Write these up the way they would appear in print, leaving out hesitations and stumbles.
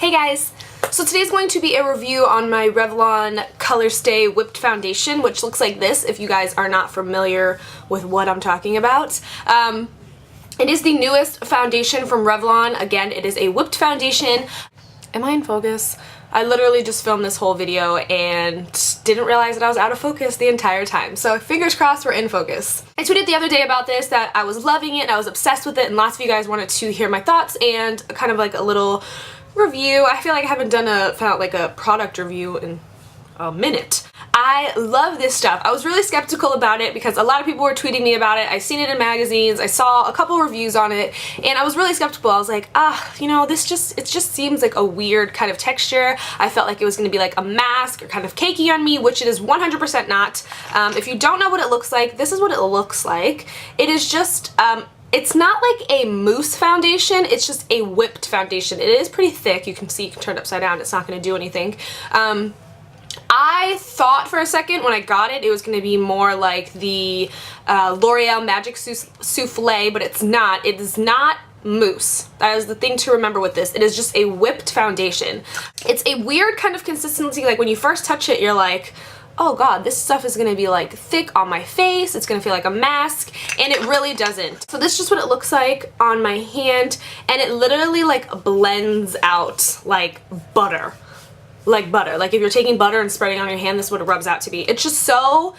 Hey guys! So today's going to be a review on my Revlon Colorstay Whipped Foundation, which looks like this if you guys are not familiar with what I'm talking about. It is the newest foundation from Revlon. Again, it is a whipped foundation. Am I in focus? I literally just filmed this whole video and didn't realize that I was out of focus the entire time. So fingers crossed we're in focus. I tweeted the other day about this that I was loving it and I was obsessed with it, and lots of you guys wanted to hear my thoughts and kind of like a little review. I feel like I haven't done a product review in a minute. I love this stuff. I was really skeptical about it because a lot of people were tweeting me about it. I've seen it in magazines. I saw a couple reviews on it and I was really skeptical. I was like, you know, it just seems like a weird kind of texture. I felt like it was going to be like a mask or kind of cakey on me, which it is 100% not. If you don't know what it looks like, this is what it looks like. It is just, it's not like a mousse foundation, it's just a whipped foundation. It is pretty thick. You can see, you can turn it upside down. It's not going to do anything. I thought for a second when I got it, it was going to be more like the L'Oreal Magic Soufflé, but it's not. It is not mousse. That is the thing to remember with this. It is just a whipped foundation. It's a weird kind of consistency. Like when you first touch it, you're like, oh god, this stuff is gonna be like thick on my face, it's gonna feel like a mask, and it really doesn't. So this is just what it looks like on my hand, and it literally like blends out like butter. Like butter. Like if you're taking butter and spreading it on your hand, this is what it rubs out to be. It's just so,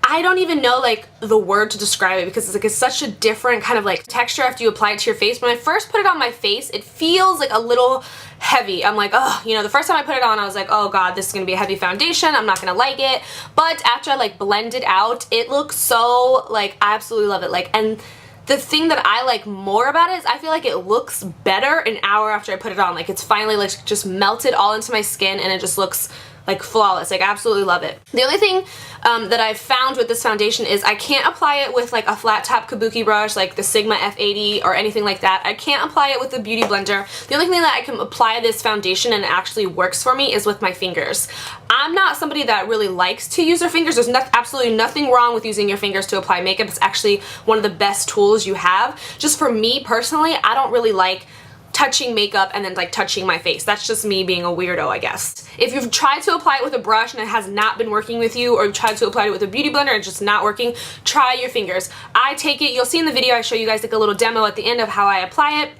I don't even know like the word to describe it because it's like it's such a different kind of like texture after you apply it to your face. When I first put it on my face, it feels like a little heavy. I'm like, oh, you know, the first time I put it on, I was like, oh god, this is gonna be a heavy foundation. I'm not gonna like it. But after I like blend it out, it looks so like, I absolutely love it. Like, and the thing that I like more about it is I feel like it looks better an hour after I put it on. Like it's finally like just melted all into my skin and it just looks like flawless. Like I absolutely love it. The only thing that I've found with this foundation is I can't apply it with like a flat top kabuki brush like the Sigma F80 or anything like that. I can't apply it with a beauty blender. The only thing that I can apply this foundation and it actually works for me is with my fingers. I'm not somebody that really likes to use their fingers. There's absolutely nothing wrong with using your fingers to apply makeup. It's actually one of the best tools you have. Just for me personally, I don't really like touching makeup and then like touching my face. That's just me being a weirdo, I guess. If you've tried to apply it with a brush and it has not been working with you, or you've tried to apply it with a beauty blender and it's just not working, try your fingers. I take it, you'll see in the video I show you guys like a little demo at the end of how I apply it.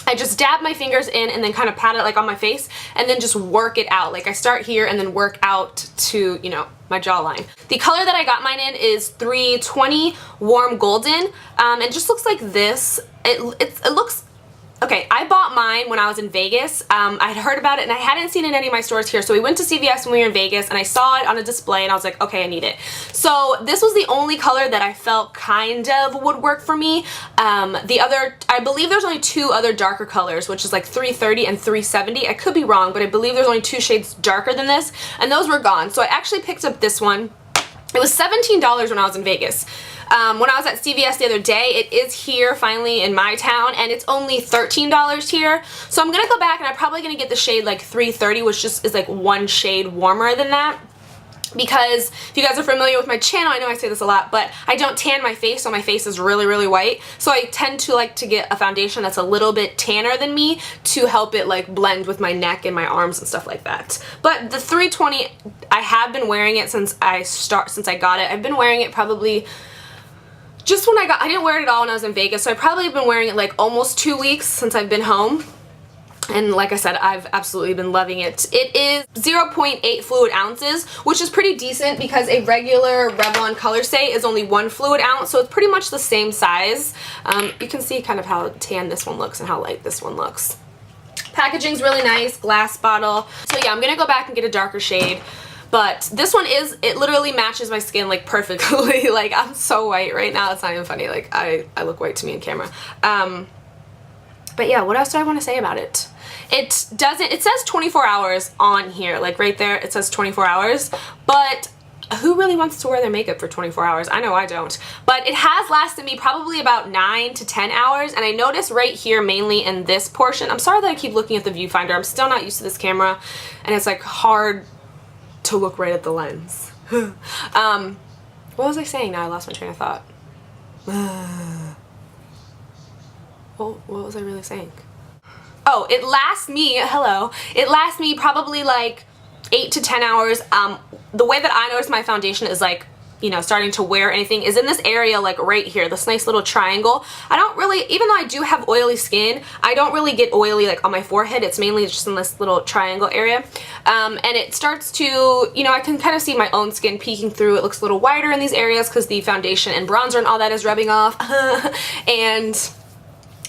I just dab my fingers in and then kind of pat it like on my face and then just work it out. Like I start here and then work out to, you know, my jawline. The color that I got mine in is 320 Warm Golden. It just looks like this. It looks, okay, I bought mine when I was in Vegas. I had heard about it and I hadn't seen it in any of my stores here, so we went to CVS when we were in Vegas and I saw it on a display and I was like, okay, I need it. So this was the only color that I felt kind of would work for me. The other, I believe there's only two other darker colors, which is like 330 and 370. I could be wrong, but I believe there's only 2 shades darker than this, and those were gone. So I actually picked up this one. It was $17 when I was in Vegas. When I was at CVS the other day, it is here finally in my town and it's only $13 here. So I'm gonna go back and I'm probably gonna get the shade like 330, which just is like 1 shade warmer than that. Because if you guys are familiar with my channel, I know I say this a lot, but I don't tan my face, so my face is really, really white. So I tend to like to get a foundation that's a little bit tanner than me to help it like blend with my neck and my arms and stuff like that. But the 320, I have been wearing it since I got it. I've been wearing it probably just when I didn't wear it at all when I was in Vegas, so I've probably been wearing it like almost 2 weeks since I've been home. And like I said, I've absolutely been loving it. It is 0.8 fluid ounces, which is pretty decent because a regular Revlon Colorstay is only 1 fluid ounce, so it's pretty much the same size. You can see kind of how tan this one looks and how light this one looks. Packaging's really nice, glass bottle. So yeah, I'm gonna go back and get a darker shade. But this one is, it literally matches my skin like perfectly. Like I'm so white right now, it's not even funny. Like I look white to me in camera. But yeah, what else do I want to say about it? It says 24 hours on here, like right there it says 24 hours, but who really wants to wear their makeup for 24 hours? I know I don't. But it has lasted me probably about 9 to 10 hours, and I notice right here, mainly in this portion, I'm sorry that I keep looking at the viewfinder, I'm still not used to this camera, and it's like hard to look right at the lens. What was I saying? Now I lost my train of thought. Well, what was I really saying? oh, it lasts me, hello, it lasts me probably like 8 to 10 hours. The way that I notice my foundation is like, you know, starting to wear anything is in this area, like right here, this nice little triangle. I don't really, even though I do have oily skin, I don't really get oily like on my forehead. It's mainly just in this little triangle area. And it starts to, you know, I can kind of see my own skin peeking through. It looks a little whiter in these areas because the foundation and bronzer and all that is rubbing off. And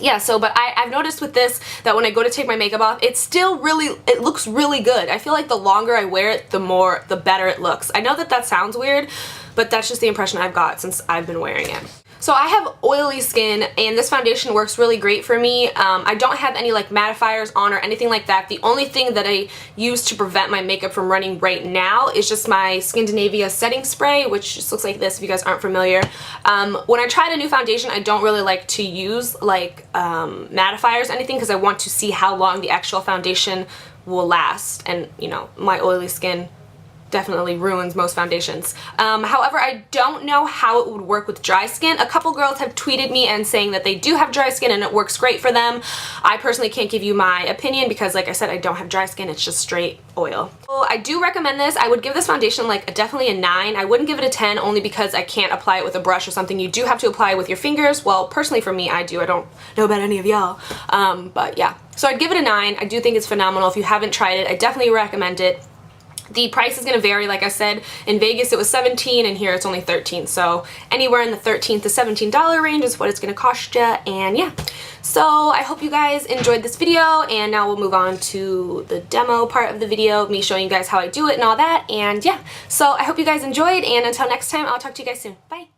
yeah, so, but I've noticed with this that when I go to take my makeup off, it's still really, it looks really good. I feel like the longer I wear it, the better it looks. I know that that sounds weird, but that's just the impression I've got since I've been wearing it. So I have oily skin, and this foundation works really great for me. I don't have any like mattifiers on or anything like that. The only thing that I use to prevent my makeup from running right now is just my Skindinavia setting spray, which just looks like this if you guys aren't familiar. When I tried a new foundation, I don't really like to use like mattifiers or anything because I want to see how long the actual foundation will last, and you know, my oily skin definitely ruins most foundations. However, I don't know how it would work with dry skin. A couple girls have tweeted me and saying that they do have dry skin and it works great for them. I personally can't give you my opinion because like I said, I don't have dry skin, it's just straight oil. So I do recommend this. I would give this foundation like definitely a 9. I wouldn't give it a 10 only because I can't apply it with a brush or something. You do have to apply it with your fingers. Well, personally for me, I do. I don't know about any of y'all. But yeah, so I'd give it a 9. I do think it's phenomenal. If you haven't tried it, I definitely recommend it. The price is going to vary, like I said. In Vegas it was $17 and here it's only $13. So anywhere in the $13 to $17 range is what it's going to cost you. And yeah, so I hope you guys enjoyed this video, and now we'll move on to the demo part of the video, me showing you guys how I do it and all that. And yeah, so I hope you guys enjoyed, and until next time, I'll talk to you guys soon. Bye!